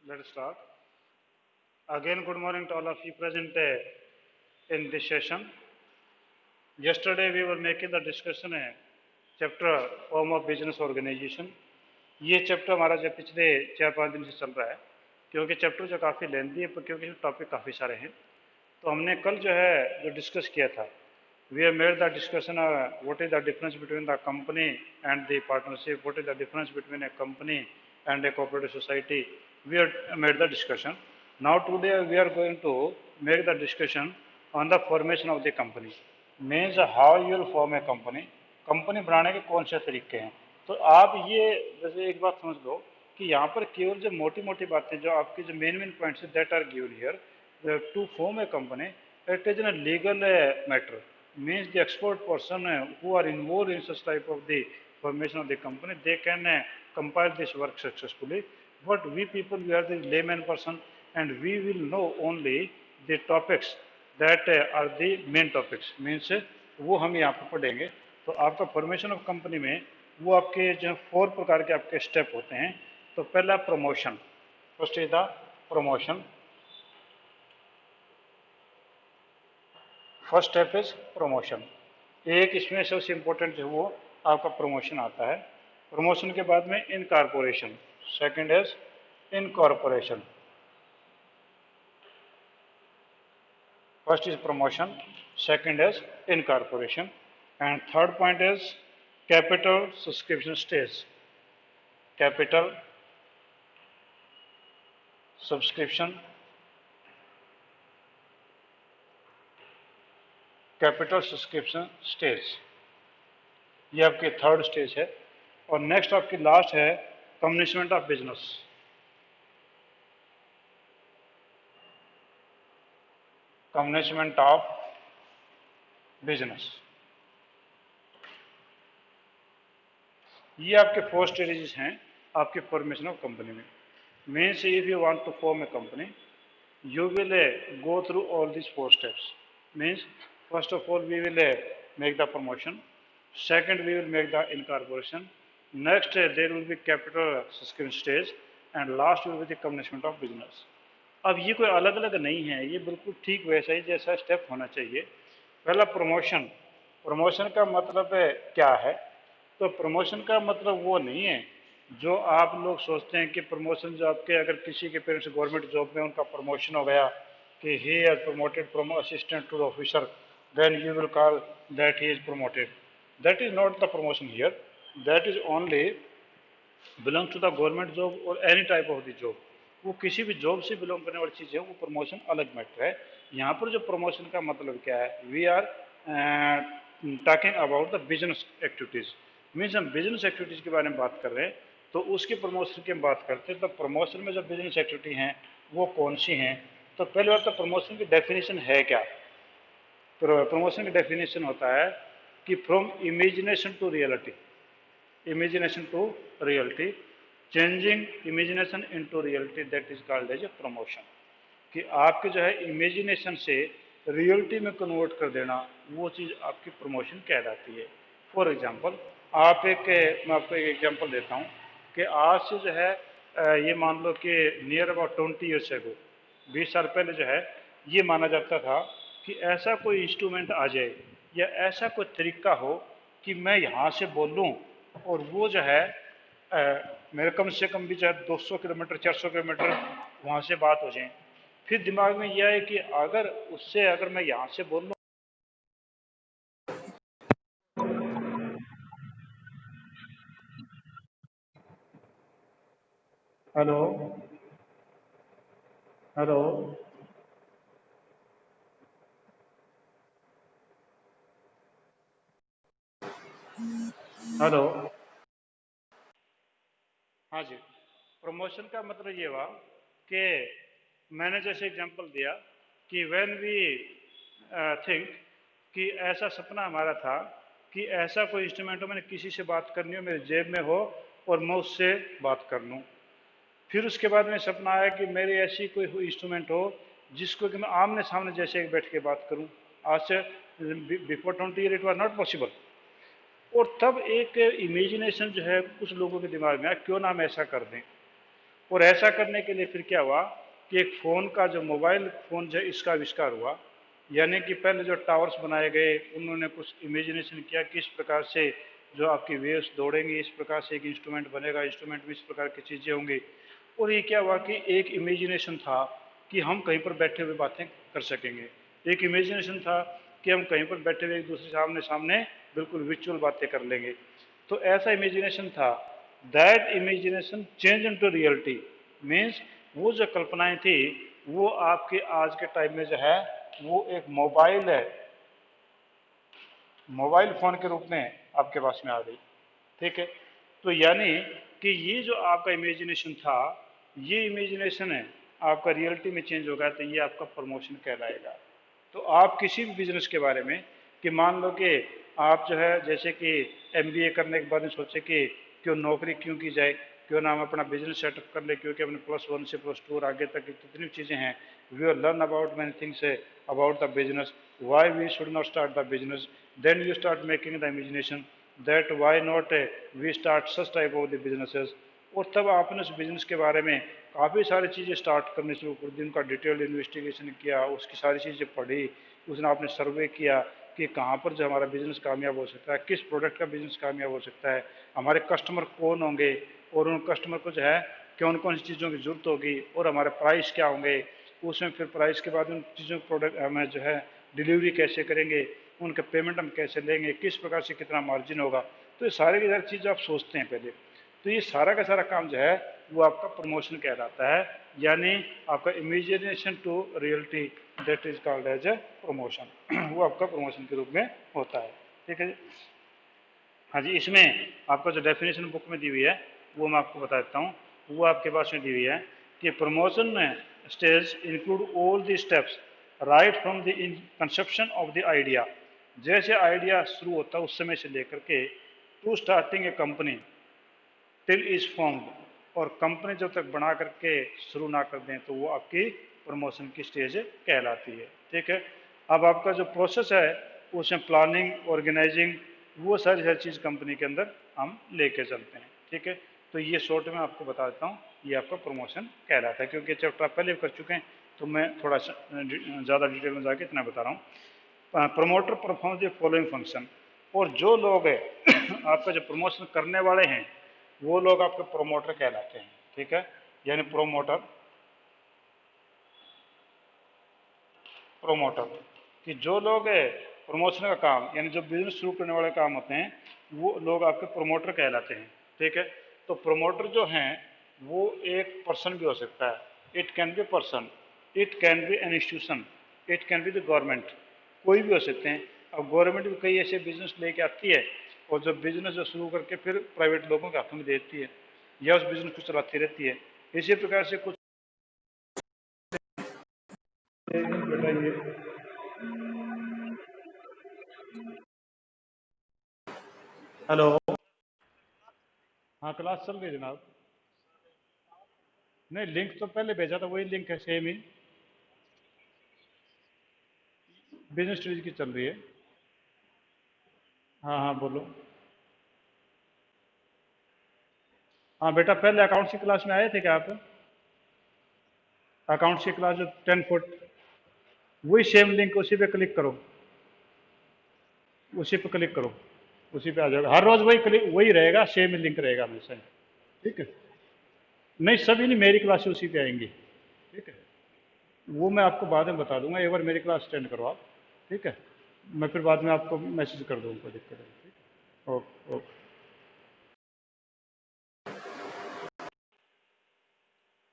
Let's start. Again, good morning to all of you present in this session. Yesterday, we were making the discussion chapter form of business organization. ये chapter हमारा जो पिछले 4-5 दिन से चल रहा है, क्योंकि चैप्टर जो काफ़ी लेंथी है, क्योंकि टॉपिक काफ़ी सारे हैं। तो हमने कल जो है जो डिस्कस किया था, we have made the discussion what is the difference between the company and the partnership, what is the difference between a company and a cooperative society. We have made the discussion. Now today we are going to make the discussion on the formation of the company. Means how you will form a company. Company बनाने के कौन से तरीके हैं। तो आप ये जैसे एक बात समझ लो कि यहाँ पर केवल जो मोटी मोटी बातें जो आपकी जो main points that are given here to form a company, it is in legal matter, means the expert person who are involved in such type of the formation of the company, they can compile this work successfully. But we people, we are the layman person, and we will know only the topics that are the main topics. Means वो हम यहाँ पर पढ़ेंगे। तो आपका formation of company में वो आपके जो 4 प्रकार के आपके स्टेप होते हैं। तो पहला promotion, first is the promotion. First step is promotion. एक इसमें सबसे इंपॉर्टेंट जो वो आपका प्रमोशन आता है। प्रमोशन के बाद में incorporation, second is incorporation. First is promotion, second is incorporation, and third point is capital subscription stage. Capital subscription, capital subscription stage, ये आपकी थर्ड स्टेज है। और नेक्स्ट आपकी लास्ट है commencement of business. Commencement of business, ये आपके 4 stages हैं आपके फॉर्मेशन ऑफ कंपनी में। Means if you want to form a company, you will go through all these 4 steps. Means first of all we will make the promotion, second we will make the incorporation, next there will be capital subscription stage, and last will be the commencement of business. अब ये कोई अलग अलग नहीं है, ये बिल्कुल ठीक वैसा ही जैसा स्टेप होना चाहिए। पहला प्रमोशन। प्रमोशन का मतलब क्या है? तो प्रमोशन का मतलब वो नहीं है जो आप लोग सोचते हैं कि प्रमोशन जो आपके अगर किसी के पेरेंट्स गवर्नमेंट जॉब में उनका प्रमोशन हो गया कि he has promoted from assistant to officer, then you will call that he is promoted. That is not the promotion here, that is only belong to the government job और any type of the job. वो किसी भी job से belong करने वाली चीज़ है, वो promotion अलग मैटर है। यहाँ पर जो प्रमोशन का मतलब क्या है, we are talking about the business activities. Means हम बिजनेस एक्टिविटीज़ के बारे में बात कर रहे हैं, तो उसके प्रमोशन की हम बात करते हैं। तो प्रमोशन में जो बिजनेस एक्टिविटी हैं वो कौन सी हैं? तो पहले बात तो प्रमोशन की डेफिनेशन है क्या। प्रमोशन की डेफिनेशन होता है कि from imagination to reality, imagination to reality, changing imagination into reality, that is called as a promotion. कि आपके जो है इमेजिनेशन से रियलिटी में कन्वर्ट कर देना, वो चीज़ आपकी प्रमोशन कहलाती है। फॉर एग्जांपल आप एक, मैं आपको एक एग्जांपल देता हूँ कि आज से जो है ये मान लो कि नियर अबाउट 20 ईयर्स एगो, 20 साल पहले जो है ये माना जाता था कि ऐसा कोई इंस्ट्रूमेंट आ जाए या ऐसा कोई तरीका हो कि मैं यहाँ से बोलूँ और वो जो है मेरे कम से कम भी जो है 200 किलोमीटर 400 किलोमीटर वहाँ से बात हो जाए। फिर दिमाग में यह है कि अगर उससे अगर मैं यहाँ से बोल लूँ, हेलो हेलो हेलो, हाँ जी। प्रमोशन का मतलब ये हुआ कि मैंने जैसे एग्जांपल दिया कि व्हेन वी थिंक कि ऐसा सपना हमारा था कि ऐसा कोई इंस्ट्रूमेंट हो, मैंने किसी से बात करनी हो, मेरे जेब में हो और मैं उससे बात कर लूँ। फिर उसके बाद में सपना आया कि मेरी ऐसी कोई इंस्ट्रूमेंट हो जिसको कि मैं आमने सामने जैसे बैठ के बात करूं। आज से before 20 year it was not possible. और तब एक इमेजिनेशन जो है कुछ लोगों के दिमाग में आया, क्यों ना हम ऐसा कर दें। और ऐसा करने के लिए फिर क्या हुआ कि एक फ़ोन का जो मोबाइल फ़ोन जो इसका आविष्कार हुआ, यानी कि पहले जो टावर्स बनाए गए उन्होंने कुछ इमेजिनेशन किया किस प्रकार से जो आपकी वेव्स दौड़ेंगी, इस प्रकार से एक इंस्ट्रूमेंट बनेगा, इंस्ट्रूमेंट में इस प्रकार की चीज़ें होंगी। और ये क्या हुआ कि एक इमेजिनेशन था कि हम कहीं पर बैठे हुए बातें कर सकेंगे, एक इमेजिनेशन था कि हम कहीं पर बैठे हुए एक दूसरे सामने सामने बिल्कुल विचुअल बातें कर लेंगे। तो ऐसा इमेजिनेशन था। That imagination change into reality means वो जो कल्पनाएं थी वो आपके आज के टाइम में जो है वो एक मोबाइल है, मोबाइल फोन के रूप में आपके पास में आ गई। ठीक है, तो यानी कि ये जो आपका इमेजिनेशन था, ये इमेजिनेशन है आपका रियलिटी में चेंज होगा तो ये आपका प्रमोशन कहलाएगा। तो आप किसी भी बिजनेस के बारे में कि मान लो कि आप जो है जैसे कि एमबीए करने के बाद में सोचे कि क्यों नौकरी क्यों की जाए, क्यों ना हम अपना बिजनेस सेटअप कर ले, क्योंकि अपने +1 से +2 और आगे तक की जितनी चीज़ें हैं we are learn about many things about the business, why we should not start the business, then you start making the imagination that why not we start such type of the businesses. और तब आपने उस business के बारे में काफ़ी सारी चीज़ें स्टार्ट करनी शुरू कर दी, उनका डिटेल इन्वेस्टिगेशन किया, उसकी सारी चीज़ें पढ़ी, उसने आपने सर्वे किया कि कहाँ पर जो हमारा बिजनेस कामयाब हो सकता है, किस प्रोडक्ट का बिजनेस कामयाब हो सकता है, हमारे कस्टमर कौन होंगे और उन कस्टमर को जो है कौन कौन सी चीज़ों की जरूरत होगी और हमारे प्राइस क्या होंगे, उसमें फिर प्राइस के बाद उन चीज़ों के प्रोडक्ट हमें जो है डिलीवरी कैसे करेंगे, उनका पेमेंट हम कैसे लेंगे, किस प्रकार से कितना मार्जिन होगा। तो ये सारी की सारी चीज़ें आप सोचते हैं पहले। तो ये सारा का सारा काम जो है वो आपका प्रमोशन कहलाता है, यानी आपका imagination to reality that is called as a promotion. वो आपका प्रमोशन के रूप में होता है। ठीक है जी। हाँ जी, इसमें आपका जो डेफिनेशन बुक में दी हुई है वो मैं आपको बता देता हूँ। वो आपके पास में दी हुई है कि प्रमोशन में stage include all the steps right from the conception of the idea, जैसे आइडिया शुरू होता है उस समय से लेकर के to starting a company till is formed, और कंपनी जब तक बना करके शुरू ना कर दें तो वो आपकी प्रमोशन की स्टेज कहलाती है। ठीक है, अब आपका जो प्रोसेस है उसमें प्लानिंग, ऑर्गेनाइजिंग, वो सारी हर चीज़ कंपनी के अंदर हम लेके चलते हैं। ठीक है, तो ये शॉर्ट में आपको बता देता हूँ, ये आपका प्रमोशन कहलाता है। क्योंकि चैप्टर आप पहले कर चुके हैं तो मैं थोड़ा ज़्यादा डिटेल में जाके इतना बता रहा हूँ। Promoter perform the following function, और जो लोग है आपका जो प्रमोशन करने वाले हैं वो लोग आपके प्रोमोटर कहलाते हैं। ठीक है, यानी प्रोमोटर, प्रोमोटर कि जो लोग प्रमोशन का काम यानी जो बिजनेस शुरू करने वाले काम होते हैं वो लोग आपके प्रोमोटर कहलाते हैं। ठीक है, तो प्रोमोटर जो हैं वो एक पर्सन भी हो सकता है, it can be person, it can be an institution, it can be the government, कोई भी हो सकते हैं। अब गवर्नमेंट भी कई ऐसे बिजनेस लेके आती है और जो बिजनेस जो शुरू करके फिर प्राइवेट लोगों के हाथों में देती है या उस बिजनेस को चलाती रहती है। इसी प्रकार से कुछ बताइए। हेलो, हाँ क्लास चल रही है जनाब। नहीं, लिंक तो पहले भेजा था, वही लिंक है सेम ही, बिजनेस स्टडीज की चल रही है। हाँ हाँ बोलो। हाँ बेटा, पहले अकाउंट्स की क्लास में आए थे क्या आप? अकाउंट्स की क्लास जो 10 फुट, वही सेम लिंक, उसी पे क्लिक करो, उसी पे क्लिक करो, उसी पे आ जाएगा। हर रोज वही क्लिक, वही रहेगा, सेम ही लिंक रहेगा हमेशा। ठीक है, नहीं सभी नहीं, मेरी क्लास उसी पे आएंगी। ठीक है, वो मैं आपको बाद में बता दूंगा, एक बार मेरी क्लास अटेंड करो आप। ठीक है, मैं फिर बाद में आपको मैसेज कर दूंगा, कोई दिक्कत नहीं। ठीक है, ओके ओके।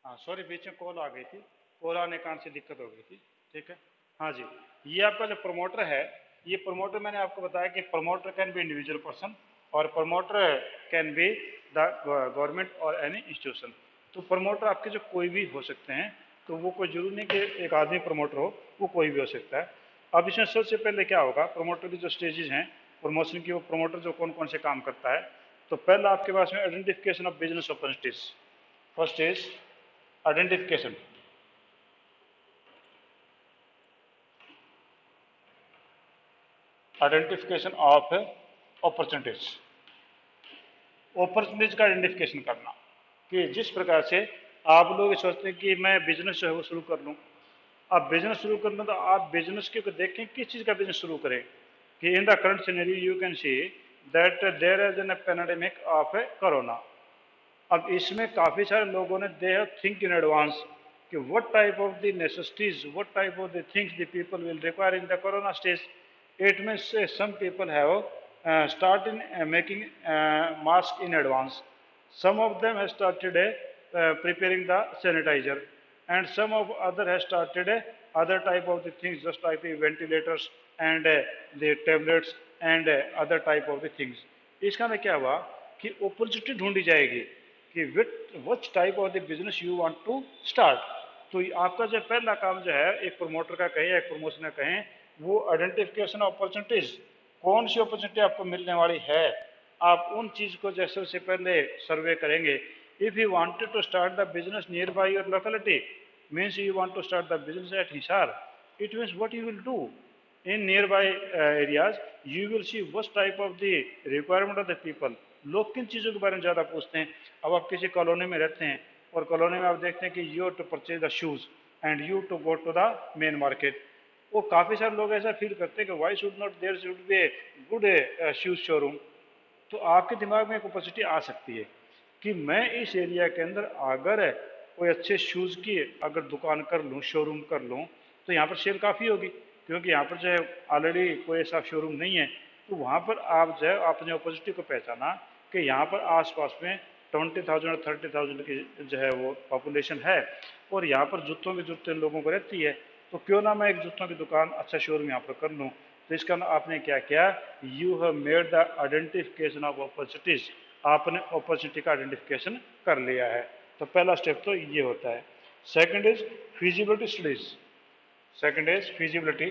हाँ सॉरी, बीच में कॉल आ गई थी, कॉल आने के कारण से दिक्कत हो गई थी। ठीक है, हाँ जी, ये आपका जो प्रमोटर है, ये प्रमोटर मैंने आपको बताया कि promoter can be individual person और promoter can be the government और एनी इंस्टीट्यूशन। तो प्रमोटर आपके जो कोई भी हो सकते हैं, तो वो कोई जरूरी नहीं कि एक आदमी प्रमोटर हो, वो कोई भी हो सकता है। अब इसमें सबसे पहले क्या होगा, प्रमोटर की जो स्टेजेस हैं प्रमोशन की, वो प्रमोटर जो कौन कौन से काम करता है। तो पहला आपके पास में identification of business opportunities. First is identification, identification of opportunities, opportunities का आइडेंटिफिकेशन करना कि जिस प्रकार से आप लोग सोचते हैं कि मैं बिजनेस जो है वो शुरू कर लूँ। आप बिजनेस शुरू कर लो तो आप बिजनेस के को देखें किस चीज़ का बिजनेस शुरू करें। कि in the current scenario you can see that there is an pandemic of a corona. अब इसमें काफ़ी सारे लोगों ने they have think in advance कि what type of the necessities, what type of the things the people will require in the corona stage. It means some people have start in making mask in advance. Some of them have started preparing the sanitizer, and some of other has started other type of the things, just like the ventilators and the tablets and other type of the things. इसका में क्या हुआ कि opportunity ढूंढी जाएगी कि which type of the business you want to start. तो आपका जो पहला काम जो है एक प्रमोटर का कहें या एक प्रमोशन का कहें, वो आइडेंटिफिकेशन अपॉर्चुनिटीज, कौन सी अपॉर्चुनिटी आपको मिलने वाली है, आप उन चीज को जैसे से पहले सर्वे करेंगे। If you wanted to start the business near by your locality, means you want to start the business at Hisar, it means what you will do in near by areas, you will see what type of the requirement of the people. लोग किन चीज़ों के बारे में ज़्यादा पूछते हैं। अब आप किसी कॉलोनी में रहते हैं और कॉलोनी में आप देखते हैं कि you to purchase the shoes and you to go to the main market. वो काफ़ी सारे लोग ऐसा फील करते हैं कि why should not there should be a good shoes showroom. तो आपके दिमाग में एक अपॉर्चुनिटी आ सकती है कि मैं इस एरिया के अंदर अगर कोई अच्छे शूज़ की अगर दुकान कर लूँ, शोरूम कर लूँ, तो यहाँ पर सेल काफ़ी होगी, क्योंकि यहाँ पर जो है ऑलरेडी कोई ऐसा शोरूम नहीं है। तो वहाँ पर आप जो है अपने अपॉर्चुनिटी को पहचाना कि यहाँ पर आसपास में 20,000 और 30,000 की जो है वो पॉपुलेशन है और यहाँ पर जूतों की जरूरत लोगों को रहती है, तो क्यों ना मैं एक जूतों की दुकान, अच्छा शोरूम यहाँ पर कर लूँ। तो इसका आपने क्या किया, you have made the identification of opportunities, आपने अपॉर्चुनिटी का आइडेंटिफिकेशन कर लिया है। तो पहला स्टेप तो ये होता है। Second is feasibility studies. Second is feasibility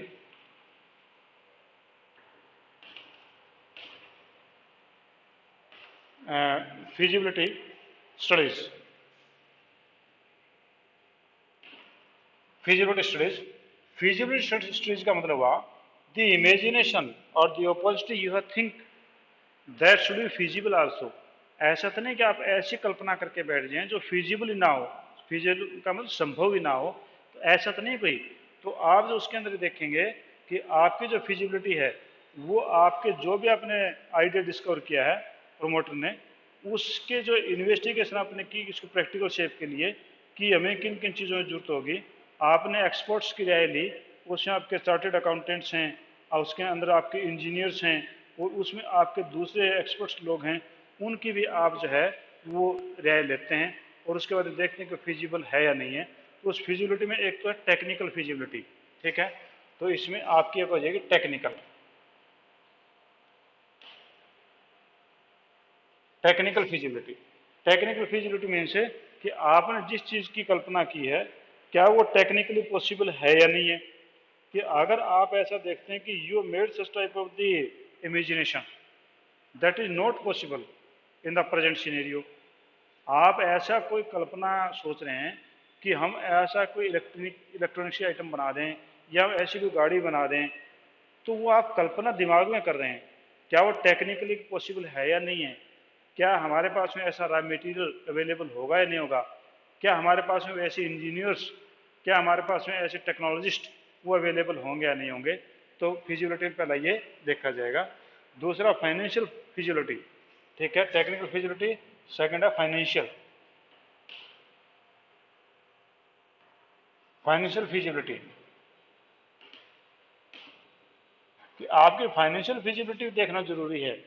feasibility studies। feasibility studies, feasibility studies का मतलब हुआ the imagination or the opportunity you have think that should be feasible also। ऐसा तो नहीं कि आप ऐसी कल्पना करके बैठ जाएं जो feasible ही ना हो, feasible का मतलब संभव ही ना हो, तो ऐसा तो नहीं कोई। तो आप जो उसके अंदर देखेंगे कि आपकी जो feasibility है वो आपके जो भी आपने आइडिया डिस्कवर किया है प्रोमोटर ने, उसके जो इन्वेस्टिगेशन आपने की इसको प्रैक्टिकल शेप के लिए कि हमें किन किन चीज़ों की जरूरत होगी, आपने एक्सपर्ट्स की राय ली, उसमें आपके चार्टेड अकाउंटेंट्स हैं और उसके अंदर आपके इंजीनियर्स हैं और उसमें आपके दूसरे एक्सपर्ट्स लोग हैं, उनकी भी आप जो है वो राय लेते हैं और उसके बाद देखते हैं कि फिजिबल है या नहीं है। तो उस फिजिबिलिटी में एक तो है टेक्निकल फिजिबिलिटी, ठीक है। तो इसमें आपकी एक हो जाएगी technical. Technical feasibility, technical feasibility means है कि आपने जिस चीज़ की कल्पना की है क्या वो टेक्निकली पॉसिबल है या नहीं है। कि अगर आप ऐसा देखते हैं कि you made such type of the imagination that is not possible in the present scenario, आप ऐसा कोई कल्पना सोच रहे हैं कि हम ऐसा कोई इलेक्ट्रॉनिक्स आइटम बना दें या ऐसी कोई गाड़ी बना दें, तो वो आप कल्पना दिमाग में कर रहे हैं, क्या वो टेक्निकली पॉसिबल है या नहीं है, क्या हमारे पास में ऐसा रॉ मटेरियल अवेलेबल होगा या नहीं होगा, क्या हमारे पास में ऐसे इंजीनियर्स, क्या हमारे पास में ऐसे टेक्नोलॉजिस्ट वो अवेलेबल होंगे या नहीं होंगे। तो फिजिबिलिटी पहला ये देखा जाएगा। दूसरा फाइनेंशियल फिजिबिलिटी, ठीक है, टेक्निकल फिजिबिलिटी, सेकंड है फाइनेंशियल। फाइनेंशियल फिजिबिलिटी कि आपकी फाइनेंशियल फिजिबिलिटी देखना जरूरी है।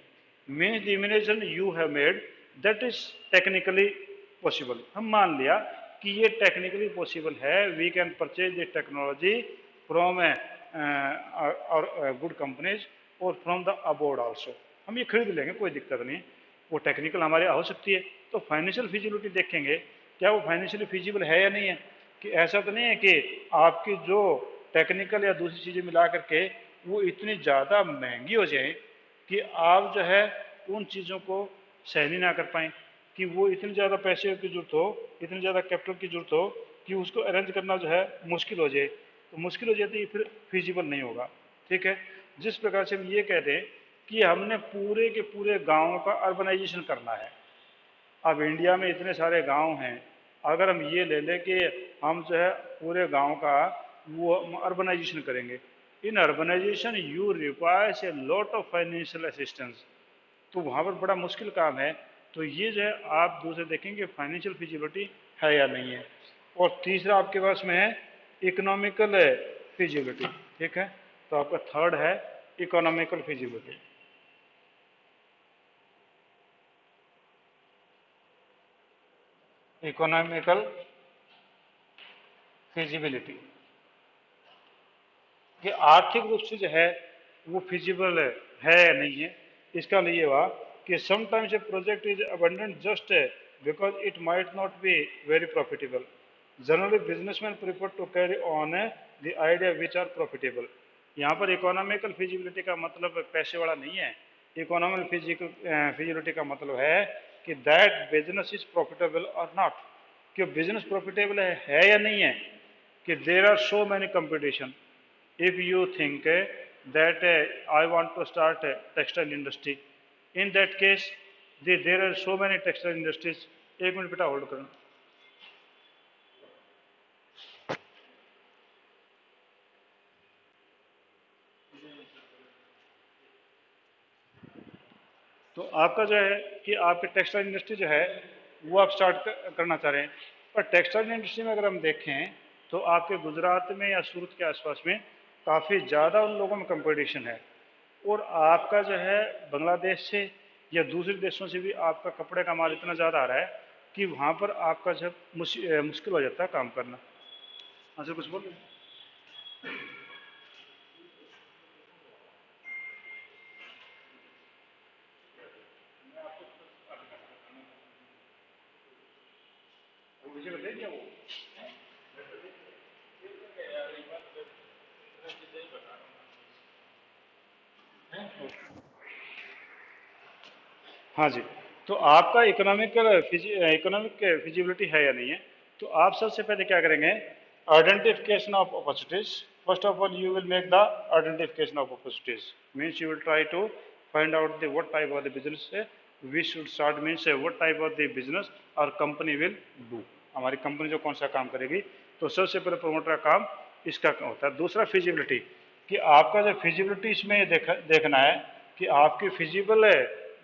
Means the imagination you have made that is technically possible. हम मान लिया कि ये टेक्निकली पॉसिबल है, we can purchase the technology from और गुड कंपनीज और फ्रॉम द अबोर्ड आल्सो, हम ये खरीद लेंगे, कोई दिक्कत नहीं, वो टेक्निकल हमारे हो सकती है। तो फाइनेंशियल फिजिबिलिटी देखेंगे क्या वो फाइनेंशियली फिजिबल है या नहीं है। कि ऐसा तो नहीं है कि आपकी जो टेक्निकल या दूसरी चीज़ें मिला करके वो इतनी ज़्यादा महंगी हो जाए कि आप जो है उन चीज़ों को सहन ही ना कर पाएँ, कि वो इतनी ज़्यादा पैसे की जरूरत हो, इतनी ज़्यादा कैपिटल की जरूरत हो कि उसको अरेंज करना जो है मुश्किल हो जाए। तो मुश्किल हो जाती है, फिर फिजिबल नहीं होगा, ठीक है। जिस प्रकार से हम ये कह दें कि हमने पूरे के पूरे गाँव का अर्बनाइजेशन करना है। अब इंडिया में इतने सारे गांव हैं अगर हम ये ले लें कि हम जो है पूरे गांव का वो अर्बनाइजेशन करेंगे, in urbanization you requires a lot of financial assistance, तो वहाँ पर बड़ा मुश्किल काम है। तो ये जो है आप दूसरे देखेंगे फाइनेंशियल फिजिबिलिटी है या नहीं है। और तीसरा आपके पास में है इकोनॉमिकल फिजिबिलिटी, ठीक है। तो आपका थर्ड है इकोनॉमिकल फिजिबिलिटी। इकोनॉमिकल फिजिबिलिटी कि आर्थिक रूप से जो है वो फिजिबल है या नहीं है। इसका लिए हुआ कि sometimes a project is abandoned just because it might not be very profitable. Generally businessman prefer to carry on the idea which are profitable. यहाँ पर इकोनॉमिकल फिजिबिलिटी का मतलब पैसे वाला नहीं है। इकोनॉमिकल फिजिबिलिटी का मतलब है कि दैट बिजनेस इज प्रॉफिटेबल और नॉट, कि बिजनेस प्रॉफिटेबल है या नहीं है। कि there are so many competition, if you think that I want to start a textile industry, in that case there are so many textile industries। एक minute बेटा hold करो। तो आपका जो है कि आपकी टेक्सटाइल इंडस्ट्री जो है वो आप स्टार्ट करना चाह रहे हैं, पर टेक्सटाइल इंडस्ट्री में अगर हम देखें तो आपके गुजरात में या सूरत के आसपास में काफ़ी ज़्यादा उन लोगों में कंपटीशन है। और आपका जो है बांग्लादेश से या दूसरे देशों से भी आपका कपड़े का माल इतना ज़्यादा आ रहा है कि वहाँ पर आपका जब मुश्किल हो जाता है काम करना। हाँ सर, कुछ बोल रहे मुझे बताइए क्या वो। हाँ जी। तो आपका इकोनॉमिक फिजिबिलिटी है या नहीं है। तो आप सबसे पहले क्या करेंगे, identification of opportunities. First of all you will make the identification of opportunities, means you will try to find out the what type of the business we should start, means what type of the business our company will do. हमारी company जो कौन सा काम करेगी। तो सबसे पहले promoter का काम इसका होता है। दूसरा फिजिबिलिटी, कि आपका जो फिजिबिलिटी इसमें देखना है कि आपकी फिजिबल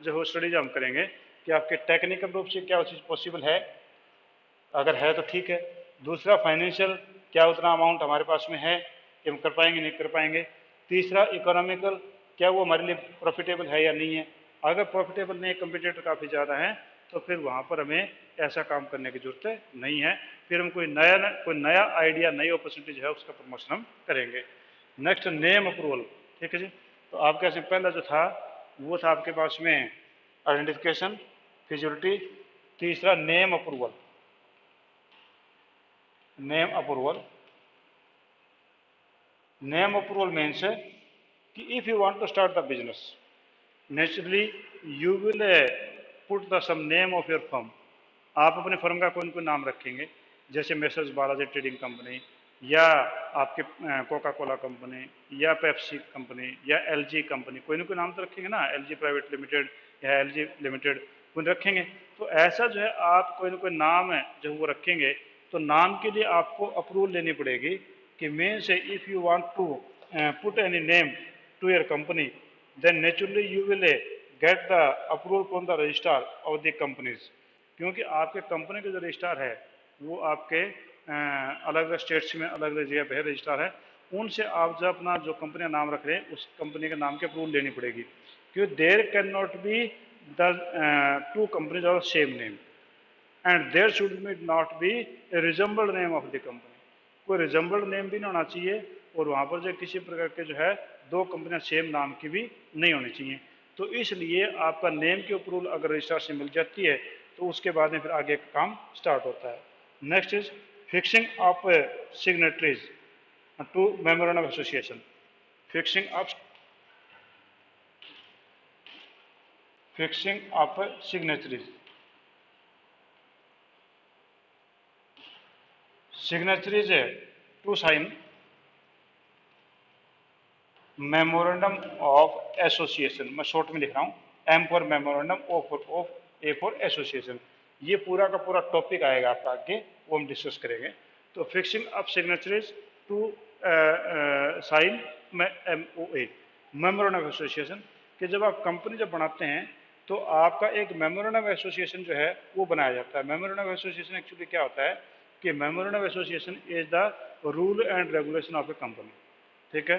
जो हो स्टडीज हम करेंगे कि आपके टेक्निकल रूप से क्या वो चीज़ पॉसिबल है, अगर है तो ठीक है। दूसरा फाइनेंशियल, क्या उतना अमाउंट हमारे पास में है कि हम कर पाएंगे नहीं कर पाएंगे। तीसरा इकोनॉमिकल, क्या वो हमारे लिए प्रॉफिटेबल है या नहीं है। अगर प्रॉफिटेबल नहीं, कंपटीटर काफ़ी ज़्यादा हैं, तो फिर वहाँ पर हमें ऐसा काम करने की जरूरत नहीं है। फिर हम कोई नया आइडिया, नई अपॉर्चुनिटी जो है उसका प्रमोशन हम करेंगे। नेक्स्ट, नेम अप्रूवल, ठीक है जी। तो आपके से पहला जो था वो था आपके पास में आइडेंटिफिकेशन, फिजिबिलिटी, तीसरा name approval. Name approval, name approval means कि if you want to start the business, naturally you will put the some name of your firm. आप अपने फर्म का कोई ना कोई नाम रखेंगे, जैसे मेसर्स बालाजी ट्रेडिंग कंपनी, या आपके कोका कोला कंपनी, या पेप्सी कंपनी, या एलजी कंपनी, कोई ना कोई नाम तो रखेंगे ना, एलजी प्राइवेट लिमिटेड या एलजी लिमिटेड कोई रखेंगे। तो ऐसा जो है आप कोई ना कोई नाम है जो वो रखेंगे, तो नाम के लिए आपको अप्रूवल लेनी पड़ेगी कि मेन से if you want to put any name to your company, then naturally you will get the approval from the registrar of the companies. क्योंकि आपके कंपनी के जो रजिस्ट्रार है वो आपके अलग अलग स्टेट्स में अलग अलग जगह पे है रजिस्ट्रार है, उनसे आप जब अपना जो कंपनी का नाम रख रहे हैं उस कंपनी के नाम की अप्रूवल लेनी पड़ेगी। क्योंकि there can not be the two companies of same name, and there should not be a resembled name of the company. कोई रिजम्बल्ड नेम भी नहीं होना चाहिए, और वहाँ पर जो किसी प्रकार के जो है दो कंपनियाँ सेम नाम की भी नहीं होनी चाहिए। तो इसलिए आपका नेम की अप्रूवल अगर रजिस्ट्रार से मिल जाती है तो उसके बाद में फिर आगे का काम स्टार्ट होता है। Next is fixing of signatories to memorandum of association. Fixing of signatories, signatories to sign memorandum of association. मैं शॉर्ट में लिख रहा हूँ, M for memorandum, O for association. ये पूरा का पूरा टॉपिक आएगा आपका आगे, वो हम डिस्कस करेंगे। तो fixing up signatories to sign MOA, memorandum of association, कि जब आप कंपनी जब बनाते हैं तो आपका एक मेमोरेंडम ऑफ एसोसिएशन जो है वो बनाया जाता है। मेमोरेंडम ऑफ एसोसिएशन एक्चुअली क्या होता है कि memorandum of association is the rule and regulation of A company, ठीक है।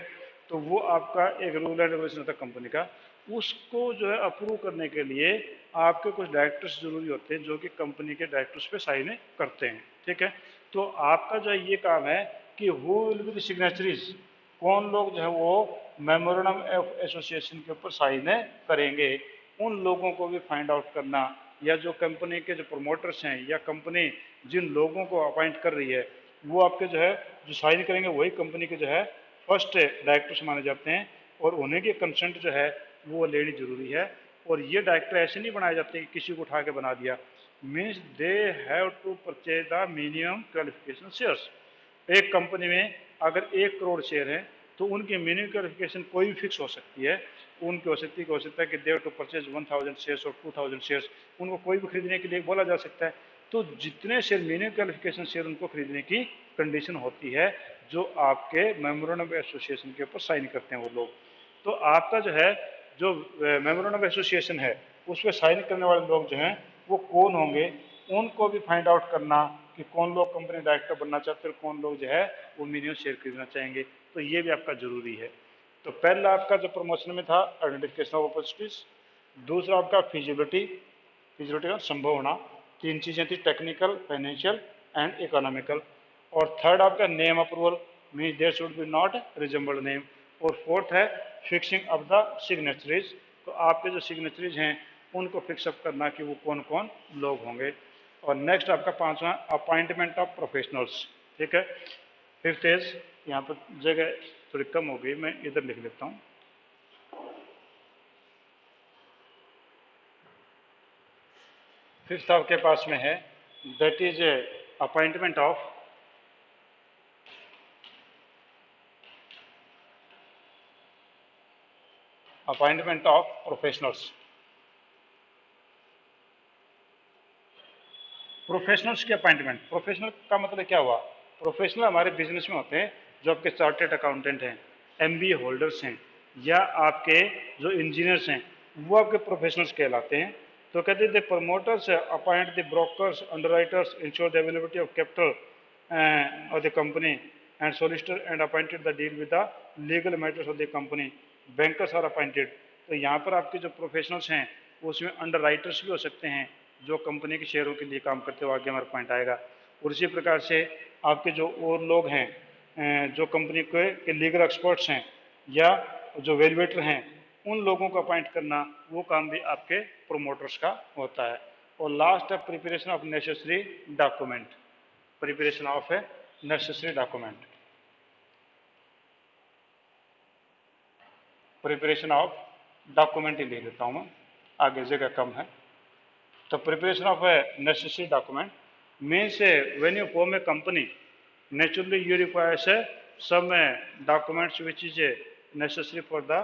तो वो आपका एक रूल एंड रेगुलेशन होता है कंपनी का, उसको जो है अप्रूव करने के लिए आपके कुछ डायरेक्टर्स जरूरी होते हैं जो कि कंपनी के डायरेक्टर्स पे साइन करते हैं, ठीक है। तो आपका जो ये काम है कि who will be the signatories, कौन लोग जो है वो मेमोरेंडम ऑफ एसोसिएशन के ऊपर साइन करेंगे, उन लोगों को भी फाइंड आउट करना, या जो कंपनी के जो प्रमोटर्स हैं या कंपनी जिन लोगों को अपॉइंट कर रही है वो आपके जो है जो साइन करेंगे वही कंपनी के जो है फर्स्ट डायरेक्टर्स माने जाते हैं, और उन्हीं की कंसेंट जो है वो लेनी जरूरी है। और ये डायरेक्टर ऐसे नहीं बनाए जाते कि किसी को उठा के बना दिया, means they have to purchase the minimum qualification shares. एक कंपनी में अगर 1 करोड़ शेयर हैं तो उनकी मिनिमम क्वालिफिकेशन कोई भी फिक्स हो सकती है। उनकी हो सकता है कि देव टू परचेज 1000 शेयर्स और 2000 शेयर्स, उनको कोई भी खरीदने के लिए बोला जा सकता है। तो जितने शेयर मिनिमम क्वालिफिकेशन शेयर उनको खरीदने की कंडीशन होती है जो आपके मेमोरेंडम ऑफ एसोसिएशन के ऊपर साइन करते हैं वो लोग। तो आपका जो है जो मेमोरेंडम ऑफ एसोसिएशन है उस पर साइन करने वाले लोग जो हैं वो कौन होंगे, उनको भी फाइंड आउट करना कि कौन लोग कंपनी डायरेक्टर बनना चाहते हैं, कौन लोग जो है वो मिनिमम शेयर खरीदना चाहेंगे। तो ये भी आपका जरूरी है। तो पहला आपका जो प्रमोशन में था आइडेंटिफिकेशन ऑफ अपॉर्चुनिटीज, दूसरा आपका फिजिबिलिटी, फिजिबिलिटी का संभव होना, 3 चीजें थी टेक्निकल, फाइनेंशियल एंड इकोनॉमिकल, और थर्ड आपका name approval, mean there should be not resemble name, और फोर्थ है फिक्सिंग ऑफ द सिग्नेचरीज, तो आपके जो सिग्नेचरीज हैं उनको फिक्सअप करना कि वो कौन कौन लोग होंगे। और नेक्स्ट आपका पांचवा अपॉइंटमेंट ऑफ प्रोफेशनल्स, ठीक है। फिफ्थ इज, यहाँ पर जगह थोड़ी कम हो गई, मैं इधर लिख लेता हूँ। फिफ्थ आपके पास में है that is appointment of professionals. Professionals की अपॉइंटमेंट, प्रोफेशनल का मतलब क्या हुआ, प्रोफेशनल हमारे बिजनेस में होते हैं जो आपके चार्टेड अकाउंटेंट हैं, MBA होल्डर्स हैं, या आपके जो इंजीनियर्स हैं वो आपके प्रोफेशनल्स कहलाते हैं। तो कहते हैं the promoters appoint the brokers, underwriters, ensure the availability of capital of the company and solicitor and appointed the deal with the legal matters of the company, bankers are appointed. तो यहाँ पर आपके जो प्रोफेशनल्स हैं उसमें underwriters भी हो सकते हैं जो कंपनी के शेयरों के लिए काम करते हुए, आगे हमारा पॉइंट आएगा। और इसी प्रकार से आपके जो और लोग हैं जो कंपनी के लीगल एक्सपर्ट्स हैं या जो वैल्यूएटर हैं उन लोगों को अपॉइंट करना, वो काम भी आपके प्रोमोटर्स का होता है। और लास्ट है preparation of necessary document, preparation of a necessary document, preparation of document ही लिख देता हूँ मैं, आगे जगह कम है। The preparation of a necessary document means when you form a company, naturally you require some documents which is necessary for the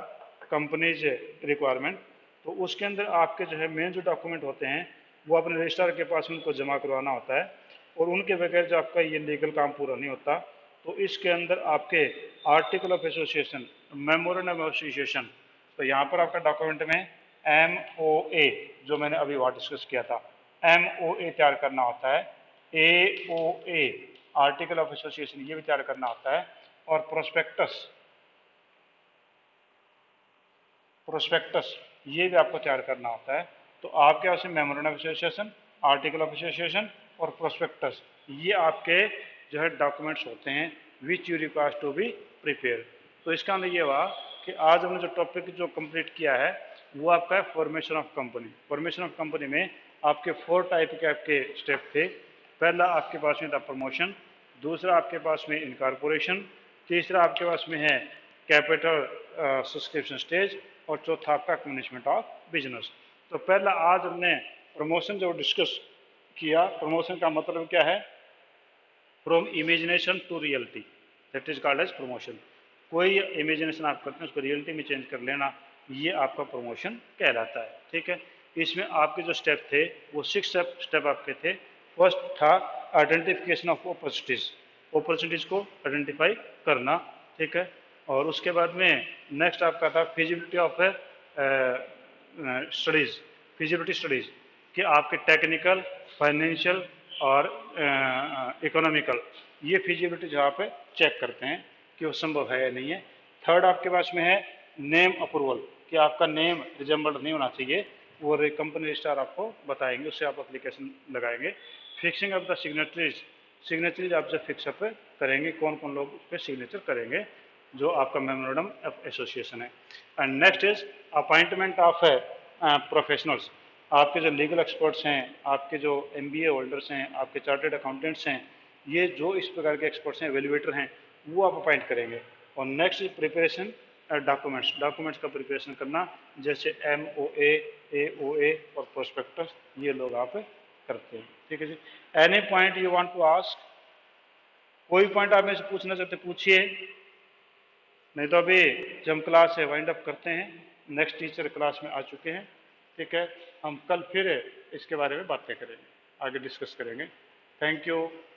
company's requirement। तो उसके अंदर आपके जो है मेन जो डॉक्यूमेंट होते हैं वो अपने रजिस्ट्रार के पास उनको जमा करवाना होता है, और उनके बगैर जो आपका ये लीगल काम पूरा नहीं होता। तो इसके अंदर आपके article of association, memorandum of association, तो यहाँ पर आपका डॉक्यूमेंट में MOA जो मैंने अभी वहाँ डिस्कस किया था, MOA तैयार करना होता है, AOA आर्टिकल ऑफ एसोसिएशन ये भी तैयार करना होता है, और प्रोस्पेक्टस ये भी आपको तैयार करना होता है। तो आपके पास memorandum of association, article of association और प्रोस्पेक्टस, ये आपके जो है डॉक्यूमेंट्स होते हैं which you require to be prepare. तो इसका मतलब ये हुआ कि आज हमने जो टॉपिक जो कंप्लीट किया है वो आपका है formation of company. Formation of company में आपके 4 टाइप के आपके स्टेप थे। पहला आपके पास में था प्रमोशन, दूसरा आपके पास में इनकॉर्पोरेशन, तीसरा आपके पास में है कैपिटल सब्सक्रिप्शन स्टेज, और चौथा आपका मैनेजमेंट ऑफ बिजनेस। तो पहला आज हमने प्रमोशन जो डिस्कस किया, प्रमोशन का मतलब क्या है, from imagination to reality, that is called as promotion. कोई इमेजिनेशन आप करते हैं उसको रियलिटी में चेंज कर लेना, ये आपका प्रमोशन कहलाता है, ठीक है। इसमें आपके जो स्टेप थे वो 6 स्टेप आपके थे। फर्स्ट था आइडेंटिफिकेशन ऑफ अपॉर्चुनिटीज को आइडेंटिफाई करना, ठीक है। और उसके बाद में नेक्स्ट आपका था feasibility of studies, feasibility studies कि आपके टेक्निकल, फाइनेंशियल और इकोनॉमिकल ये फिजिबिलिटी जहाँ पे चेक करते हैं कि वो संभव है या नहीं है। थर्ड आपके पास में है नेम अप्रूवल कि आपका नेम रिजेंबल्ड नहीं होना चाहिए, वो कंपनी रजिस्ट्रार आपको बताएंगे, उससे आप एप्लीकेशन लगाएंगे। Fixing of the signatories, signatories आप जब फिक्सअप करेंगे, कौन कौन लोग उस पर सिग्नेचर करेंगे, जो आपका मेमोरेंडम ऑफ एसोसिएशन है। And next is appointment of professionals, आपके जो लीगल एक्सपर्ट्स हैं, आपके जो एमबीए होल्डर्स हैं, आपके चार्टर्ड अकाउंटेंट्स हैं, ये जो इस प्रकार के एक्सपर्ट्स हैं, वैल्यूएटर हैं, वो आप अपॉइंट करेंगे। और next is preparation documents, documents का प्रिपरेशन करना, जैसे MOA, AOA और प्रोस्पेक्टस, ये लोग आप करते हैं, ठीक है जी। Any point you want to ask, कोई पॉइंट आप मेरे से पूछना चाहते पूछिए, नहीं तो अभी जब हम क्लास है वाइंड अप करते हैं, नेक्स्ट टीचर क्लास में आ चुके हैं, ठीक है। हम कल फिर इसके बारे में बातें करेंगे, आगे डिस्कस करेंगे। Thank you.